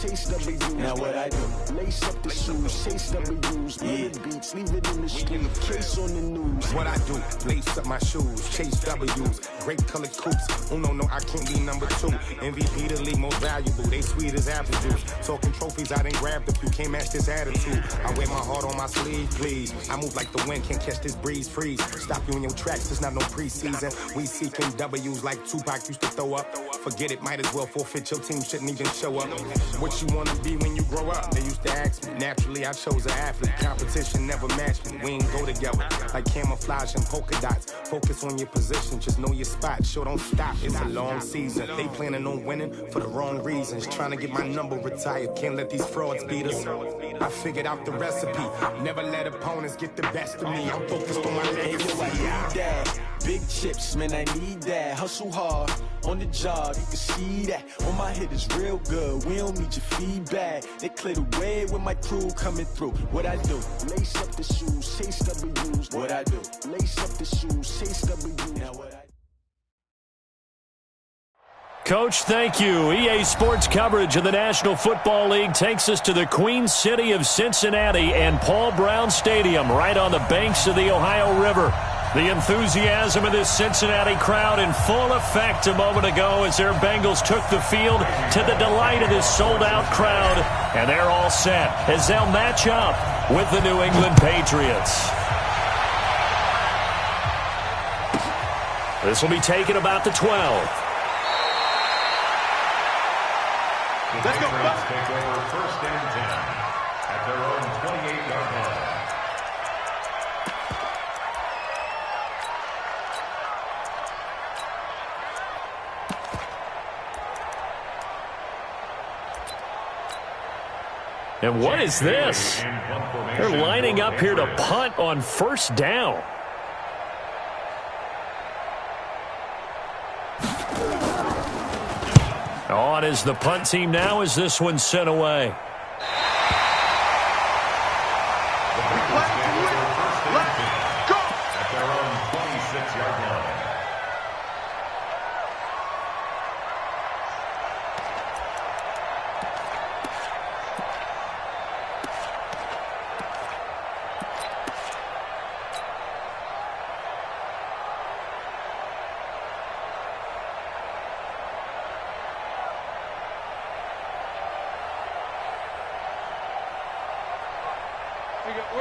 chase W's. Now what I do? Lace up the shoes, chase W's. Beats, leave it in the street, case on the news. What I do? Lace up my shoes, chase W's. Great colored coops. Oh no, I can't be number 2. MVP the league most valuable. They sweet as apple juice. Talking trophies, I done grabbed a few. Can't match this attitude. I wear my heart on my sleeve, please. I move like the wind, can't catch this breeze. Freeze. Stop you in your tracks. It's not no preseason. We seeking W's like Tupac used to throw up. Forget it, might as well forfeit. Your team shouldn't even show up. What you wanna be when you grow up? They used to ask me. Naturally, I chose an athlete. Competition never matched me. We ain't go together like camouflage and polka dots. Focus on your position, just know your spot. Sure, don't stop. It's a long season. They planning on winning for the wrong reasons. Trying to get my number retired. Can't let these frauds beat us. I figured out the recipe. Never let opponents get the best of me. I'm focused on my legacy. I need that. Big chips, man, I need that. Hustle hard on the job, you can see that. On my head is real good. We don't need your feedback. They clear the way with my crew coming through. What I do? Lace up the shoes, chase W's. What I do? Lace up the shoes, chase W's. Now what I do? Coach, thank you. EA Sports coverage of the National Football League takes us to the Queen City of Cincinnati and Paul Brown Stadium right on the banks of the Ohio River. The enthusiasm of this Cincinnati crowd in full effect a moment ago as their Bengals took the field to the delight of this sold-out crowd. And they're all set as they'll match up with the New England Patriots. This will be taken about the 12. Let's go. Take over 1st and 10 at their own 28-yard line. And what is this? They're lining up here to punt on 1st down. On is the punt team now as this one's sent away. At their own 26-yard line.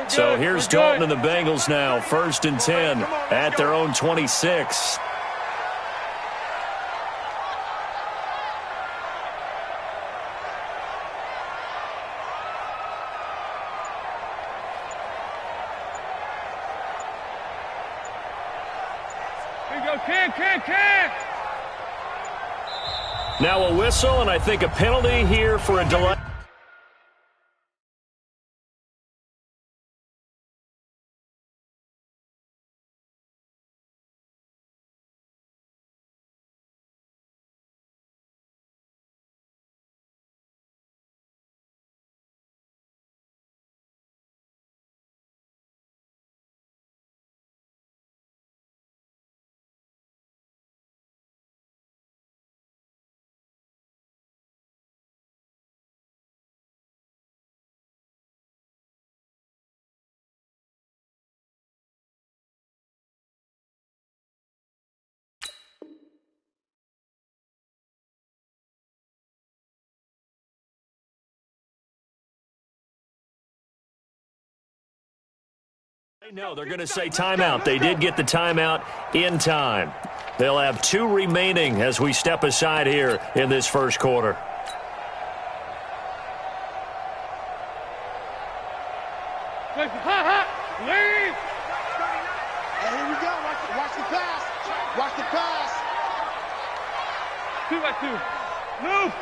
So here's Dalton and the Bengals now, 1st and 10 at their own 26. Here you go, kick. Now a whistle, and I think a penalty here for a delay. No, they're going to say timeout. They did get the timeout in time. They'll have 2 remaining as we step aside here in this 1st quarter. Lead. And here we go. Watch the pass. Watch the pass. 2 by 2. Move.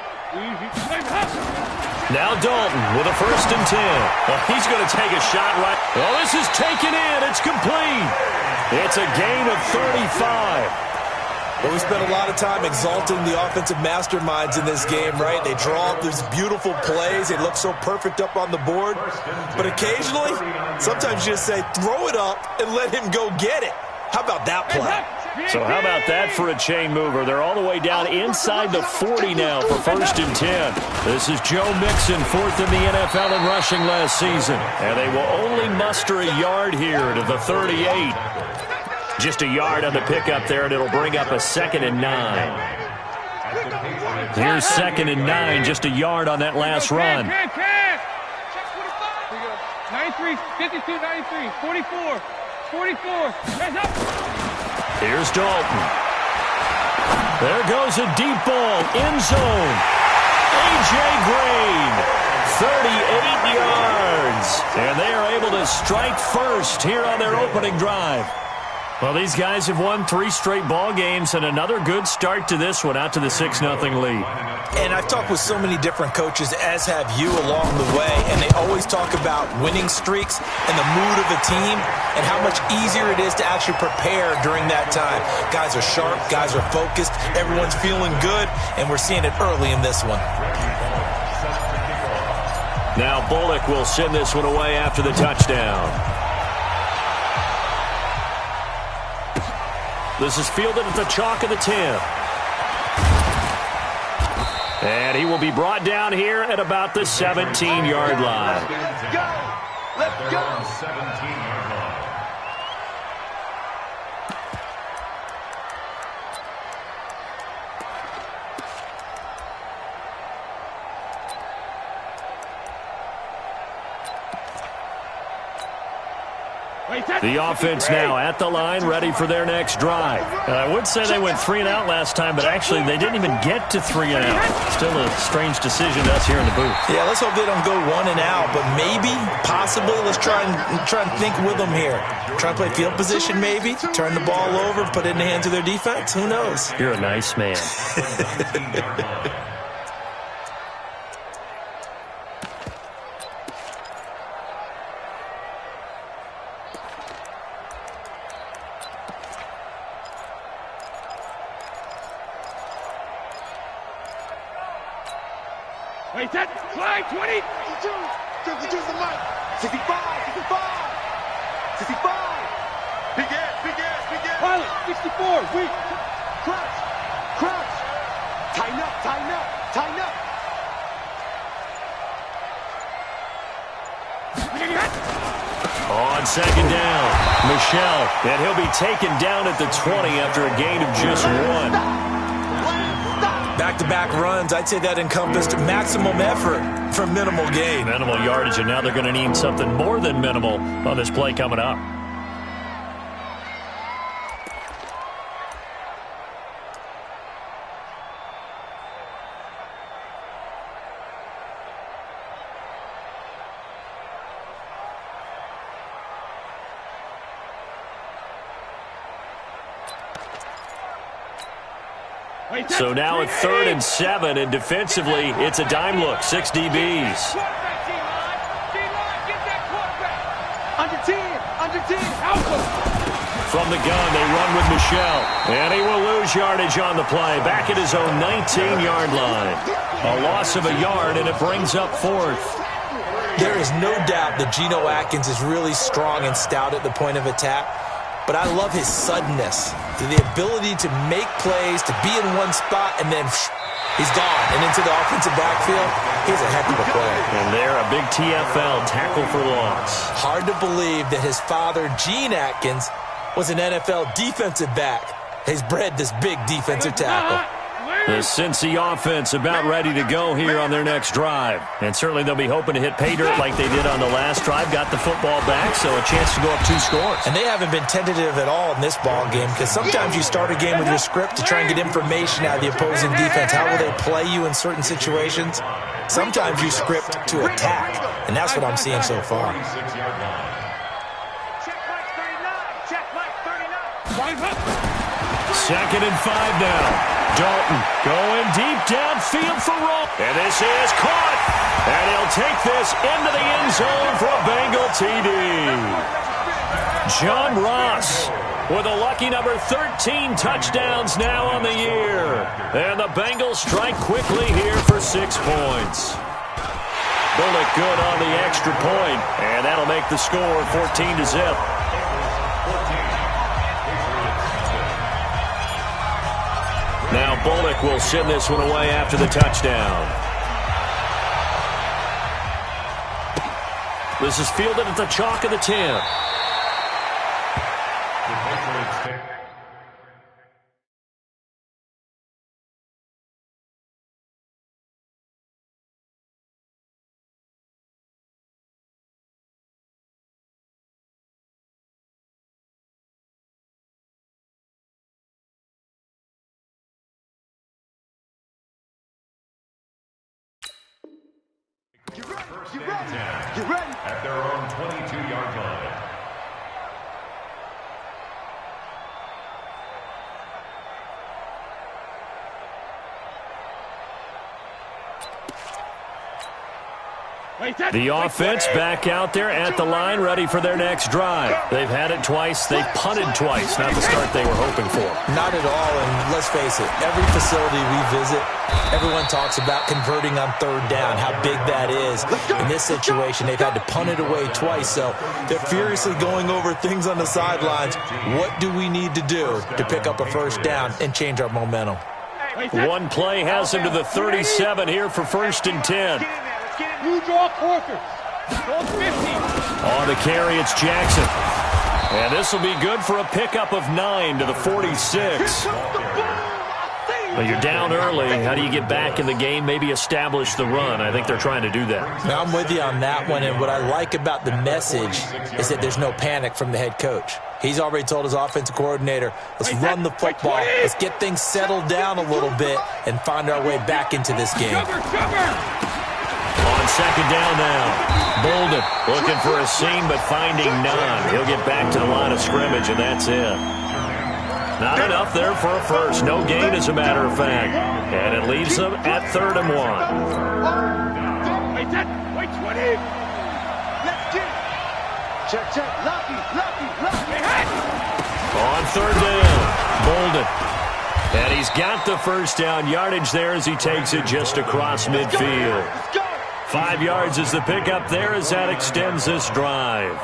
Now Dalton with a 1st and 10. Well, he's going to take a shot right. Well, this is taken in. It's complete. It's a gain of 35. Well, we spent a lot of time exalting the offensive masterminds in this game, right? They draw up these beautiful plays. They look so perfect up on the board. But occasionally, sometimes you just say, throw it up and let him go get it. How about that play? So how about that for a chain mover? They're all the way down inside the 40 now for 1st and 10. This is Joe Mixon, 4th in the NFL in rushing last season. And they will only muster a yard here to the 38. Just a yard on the pickup there, and it'll bring up a 2nd and 9. Here's 2nd and 9, just a yard on that last run. 93, 52, 93, 44, 44. Hands up. Here's Dalton. There goes a deep ball, end zone. A.J. Green, 38 yards. And they are able to strike first here on their opening drive. Well, these guys have won 3 straight ball games and another good start to this one, out to the 6-0 lead. And I've talked with so many different coaches, as have you, along the way, and they always talk about winning streaks and the mood of a team and how much easier it is to actually prepare during that time. Guys are sharp, guys are focused, everyone's feeling good, and we're seeing it early in this one. Now Bullock will send this one away after the touchdown. This is fielded at the chalk of the 10. And he will be brought down here at about the 17-yard line. Let's go! Let's go! 17-yard line. The offense now at the line, ready for their next drive. I would say they went 3 and out last time, but actually they didn't even get to 3 and out. Still a strange decision to us here in the booth. Yeah, let's hope they don't go 1 and out, but maybe, possibly, let's try and think with them here. Try and play field position maybe, turn the ball over, put it in the hands of their defense. Who knows? You're a nice man. Wait, that flag, 20. 52 the mic. 65, 65. 65. Big ass, big ass, big ass. Pilot, 64, weak. Crouch, crouch. Tighten up, tighten up, tighten up. On 2nd down, Michelle, and he'll be taken down at the 20 after a gain of just 1. Back-to-back runs, I'd say that encompassed maximum effort for minimal gain. Minimal yardage, and now they're going to need something more than minimal on this play coming up. So now at 3rd and 7, and defensively, it's a dime look, 6 DBs. Under 10, under 10. From the gun, they run with Michelle, and he will lose yardage on the play, back at his own 19-yard line. A loss of a yard, and it brings up 4th. There is no doubt that Geno Atkins is really strong and stout at the point of attack. But I love his suddenness, the ability to make plays, to be in one spot, and then he's gone. And into the offensive backfield, he's a heck of a player. And there, a big TFL, tackle for loss. Hard to believe that his father, Gene Atkins, was an NFL defensive back. He's bred this big defensive tackle. The Cincy offense about ready to go here on their next drive. And certainly they'll be hoping to hit pay dirt like they did on the last drive. Got the football back, so a chance to go up 2 scores. And they haven't been tentative at all in this ball game, because sometimes you start a game with your script to try and get information out of the opposing defense. How will they play you in certain situations? Sometimes you script to attack, and that's what I'm seeing so far. Check Mike 39. Check Mike 39. 2nd and 5 now. Dalton going deep downfield for Rowe. And this is caught. And he'll take this into the end zone for a Bengal TD. John Ross with a lucky number 13 touchdowns now on the year. And the Bengals strike quickly here for 6 points. Bullock good on the extra point, and that'll make the score 14-0. Bullock will send this one away after the touchdown. This is fielded at the chalk of the 10. Get ready. At their own 22-yard line. The offense back out there at the line, ready for their next drive. They've had it twice. They've punted twice. Not the start they were hoping for. Not at all, and let's face it, every facility we visit, everyone talks about converting on third down, how big that is. In this situation, they've had to punt it away twice, so they're furiously going over things on the sidelines. What do we need to do to pick up a first down and change our momentum? One play has him to the 37 here for 1st and 10. You draw quarters. Go 50. On the carry, it's Jackson. And this will be good for a pickup of 9 to the 46. But you're down early. How do you get back in the game, maybe establish the run? I think they're trying to do that. Now, I'm with you on that one, and what I like about the message is that there's no panic from the head coach. He's already told his offensive coordinator, let's run the football, let's get things settled down a little bit and find our way back into this game. On second down now, Bolden looking for a seam but finding none. He'll get back to the line of scrimmage, and that's it. Not enough there for a first. No gain, as a matter of fact. And it leaves them at 3rd and 1. Wait, 20. Let's get it. Check. Lucky. On 3rd down, Bolden. And he's got the first down yardage there as he takes it just across midfield. 5 yards is the pickup there as that extends this drive.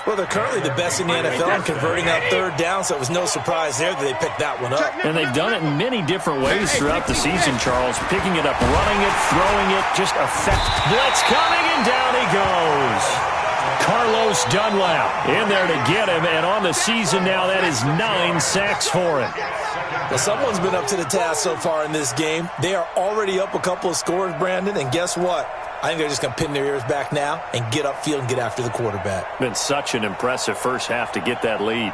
Well, they're currently the best in the NFL in converting on third down, so it was no surprise there that they picked that one up. And they've done it in many different ways throughout the season, Charles. Picking it up, running it, throwing it, just effect. Blitz coming, and down he goes. Carlos Dunlap in there to get him, and on the season now, that is 9 sacks for him. Well, someone's been up to the task so far in this game. They are already up a couple of scores, Brandon, and guess what? I think they're just going to pin their ears back now and get upfield and get after the quarterback. Been such an impressive first half to get that lead.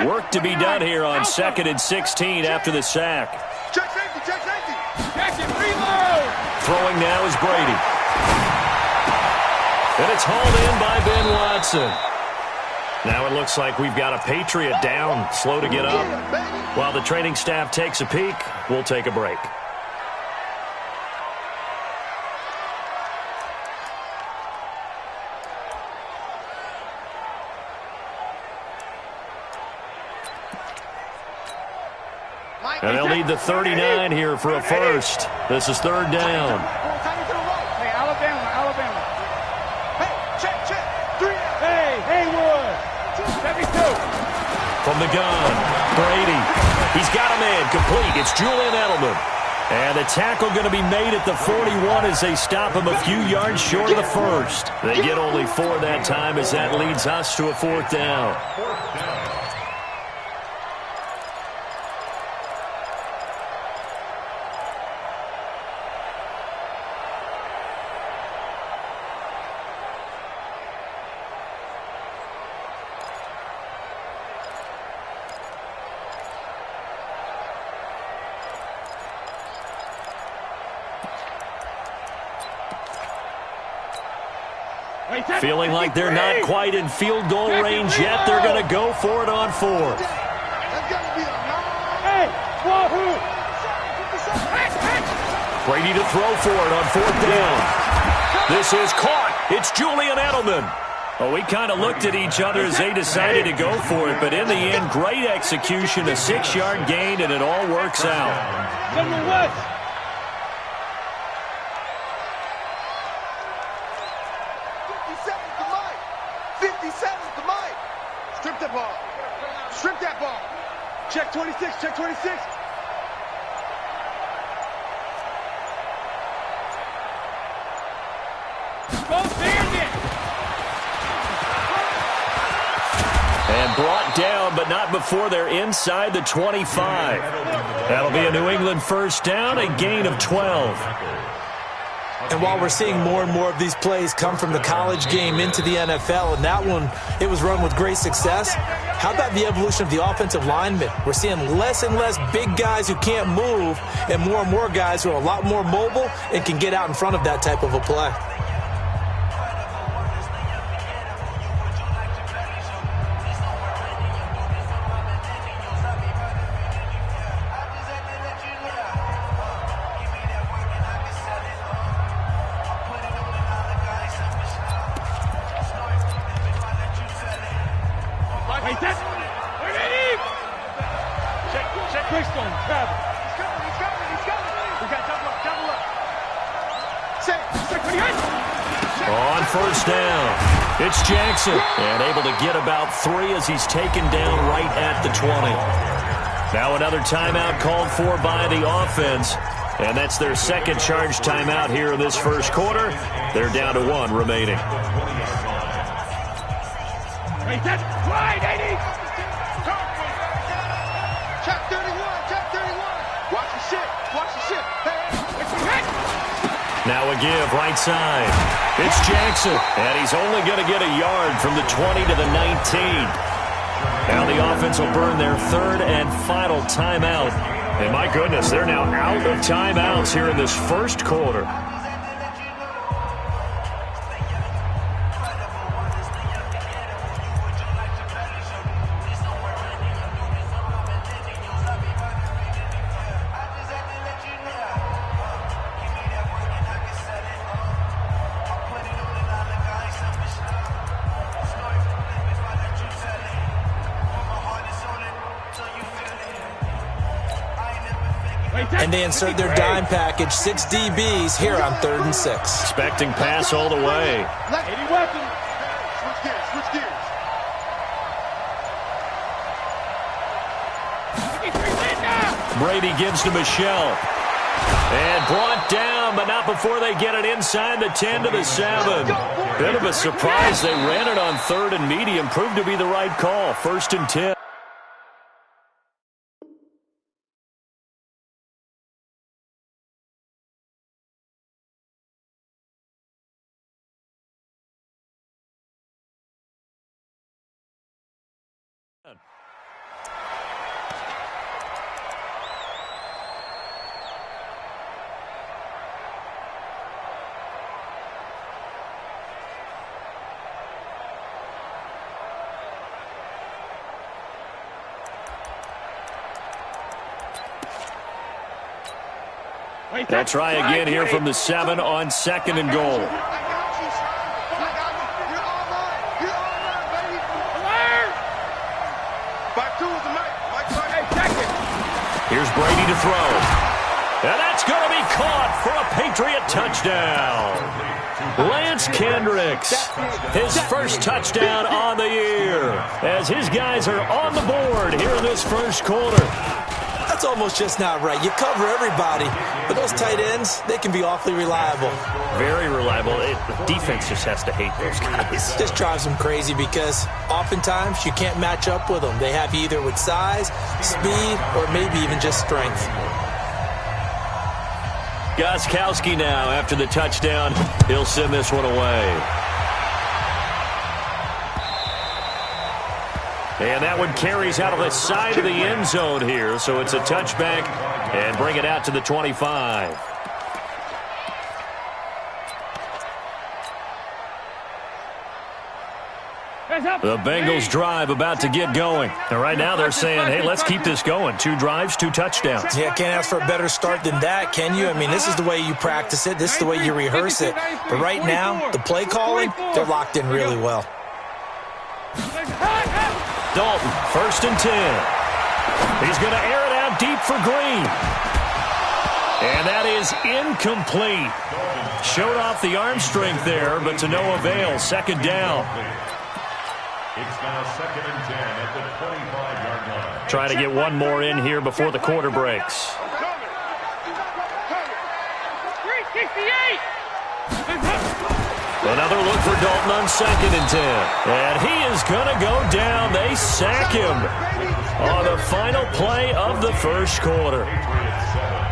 Work to be done here on 2nd and 16 after the sack. Check safety. Check it, reload. Throwing now is Brady. And it's hauled in by Ben Watson. Now it looks like we've got a Patriot down, slow to get up. While the training staff takes a peek, we'll take a break. And they'll need the 39 here for a first. This is 3rd down. Hey, Alabama. Hey, check. 3 out. Hey, Haywood. 72. From the gun, Brady. He's got a man complete. It's Julian Edelman. And the tackle going to be made at the 41 as they stop him a few yards short of the first. They get only 4 that time as that leads us to a 4th down. Feeling like they're not quite in field goal range yet. They're going to go for it on 4th. Hey, wahoo. Brady to throw for it on 4th down. This is caught. It's Julian Edelman. Well, we kind of looked at each other as they decided to go for it, but in the end, great execution, a 6-yard gain, and it all works out. Number West. Mike. Strip the ball. Strip that ball. Check 26, check 26. Go Bandit! And brought down, but not before they're inside the 25. That'll be a New England first down, a gain of 12. And while we're seeing more and more of these plays come from the college game into the NFL, and that one, it was run with great success, how about the evolution of the offensive linemen? We're seeing less and less big guys who can't move and more guys who are a lot more mobile and can get out in front of that type of a play. On first down, it's Jackson, and able to get about 3 as he's taken down right at the 20. Now another timeout called for by the offense, and that's their second charge timeout here in this first quarter. They're down to 1 remaining. Wide, 80! Check 31, check 31. Watch the shit, watch the shit. Now a give right side. It's Jackson, and he's only going to get a yard from the 20 to the 19. Now the offense will burn their third and final timeout. And my goodness, they're now out of timeouts here in this first quarter. And they insert their dime package, 6 DBs here on 3rd and 6. Expecting pass all the way. 80 weapons. Switch gears, switch gears. Brady gives to Michelle. And brought down, but not before they get it inside the 10 to the 7. Bit of a surprise. They ran it on 3rd and medium. Proved to be the right call. 1st and 10. They'll try again here from the 7 on 2nd and goal. Here's Brady to throw. And that's going to be caught for a Patriot touchdown. Lance Kendricks, his first touchdown on the year, as his guys are on the board here in this first quarter. That's almost just not right. You cover everybody, but those tight ends, they can be awfully reliable. Very reliable. The defense just has to hate those guys. Just drives them crazy because oftentimes you can't match up with them. They have you either with size, speed, or maybe even just strength. Gostkowski now after the touchdown. He'll send this one away. And that one carries out of the side of the end zone here. So it's a touchback and bring it out to the 25. The Bengals drive about to get going. And right now they're saying, hey, let's keep this going. 2 drives, 2 touchdowns. Yeah, can't ask for a better start than that, can you? I mean, this is the way you practice it. This is the way you rehearse it. But right now, the play calling, they're locked in really well. Dalton, 1st and 10. He's going to air it out deep for Green. And that is incomplete. Showed off the arm strength there, but to no avail. 2nd down. It's now 2nd and 10 at the 25-yard line. Trying to get one more in here before the quarter breaks. 368! Another look for Dalton on 2nd and 10. And he is going to go down. They sack him on the final play of the first quarter. Patriots 7.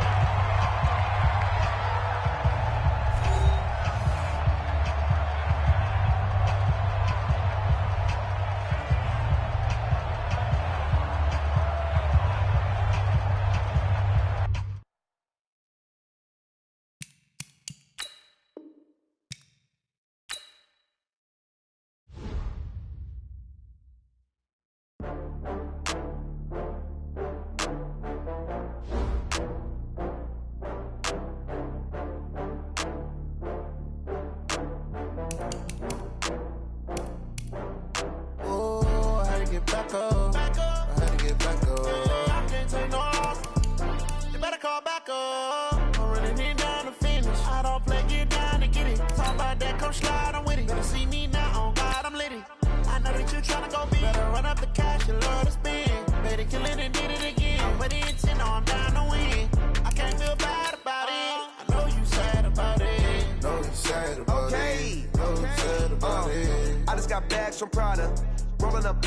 I just got bags from Prada, rolling up.